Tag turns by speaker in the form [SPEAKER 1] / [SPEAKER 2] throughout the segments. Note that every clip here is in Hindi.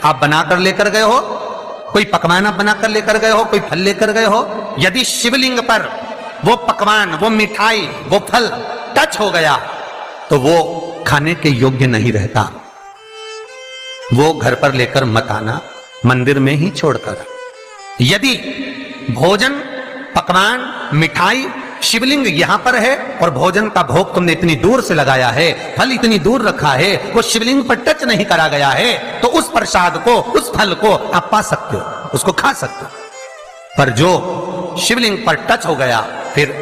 [SPEAKER 1] आप बनाकर लेकर गए हो, कोई पकवान आप बनाकर लेकर गए हो, कोई फल लेकर गए हो, यदि शिवलिंग पर वो पकवान, वो मिठाई, वो फल टच हो गया तो वो खाने के योग्य नहीं रहता। वो घर पर लेकर मत आना, मंदिर में ही छोड़कर। यदि भोजन, पकवान, मिठाई, शिवलिंग यहां पर है और भोजन का भोग तुमने इतनी दूर से लगाया है, फल इतनी दूर रखा है, वो शिवलिंग पर टच नहीं करा गया है, तो उस प्रसाद को, उस फल को आप पा सकते हो, उसको खा सकते हो। पर जो शिवलिंग पर टच हो गया, फिर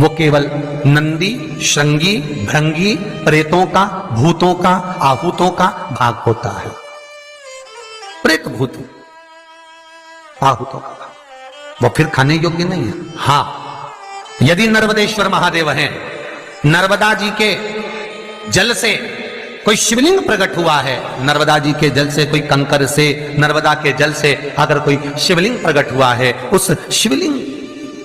[SPEAKER 1] वो केवल नंदी, श्रृंगी, भृंगी, प्रेतों का, भूतों का, आहूतों का भाग होता है। प्रेत, भूत, आहूतों का भाग, वो फिर खाने योग्य नहीं है। हां, यदि नर्मदेश्वर महादेव हैं, नर्मदा जी के जल से कोई शिवलिंग प्रकट हुआ है, नर्मदा जी के जल से, कोई कंकर से, नर्मदा के जल से अगर कोई शिवलिंग प्रकट हुआ है, उस शिवलिंग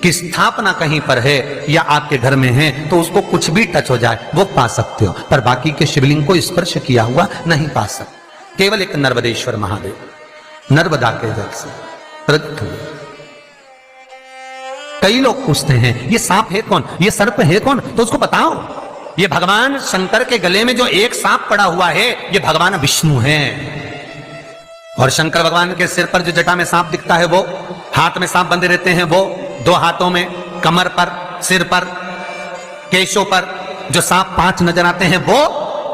[SPEAKER 1] की स्थापना कहीं पर है या आपके घर में है, तो उसको कुछ भी टच हो जाए वो पा सकते हो, पर बाकी के शिवलिंग को स्पर्श किया हुआ नहीं पा सकते। केवल एक नर्मदेश्वर महादेव नर्मदा के जल से प्रकट हुए। कई लोग पूछते हैं ये सांप है कौन, ये सर्प है कौन, तो उसको बताओ ये भगवान शंकर के गले में जो एक सांप पड़ा हुआ है ये भगवान विष्णु हैं। और शंकर भगवान के सिर पर जो जटा में सांप दिखता है, वो हाथ में सांप बंधे रहते हैं, वो दो हाथों में, कमर पर, सिर पर, केशों पर जो सांप 5 नजर आते हैं, वो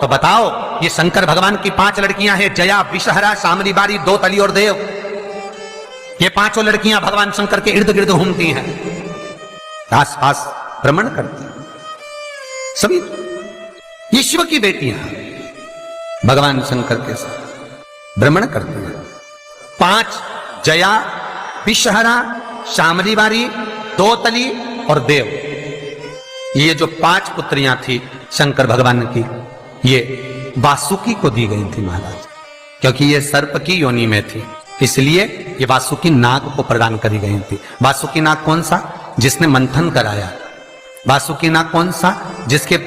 [SPEAKER 1] तो बताओ ये शंकर भगवान की 5 लड़कियां हैं, जया, विषहरा, शामली बारी, दो तली और देव। ये 5 लड़कियां भगवान शंकर के इर्द गिर्द घूमती हैं, आस पास भ्रमण करती हैं। सभी ये शिव की बेटियां भगवान शंकर के साथ भ्रमण करती हैं। 5 जया, विषहरा, शामली बारी, दो तली और देव, ये जो 5 पुत्रियां थी शंकर भगवान की, ये वासुकी को दी गई थी महाराज, क्योंकि ये सर्प की योनि में थी, इसलिए ये वासुकी नाग को प्रदान करी गई थी। वासुकी नाग कौन सा? जिसने मंथन कराया। वासुकी नाग कौन सा? जिसके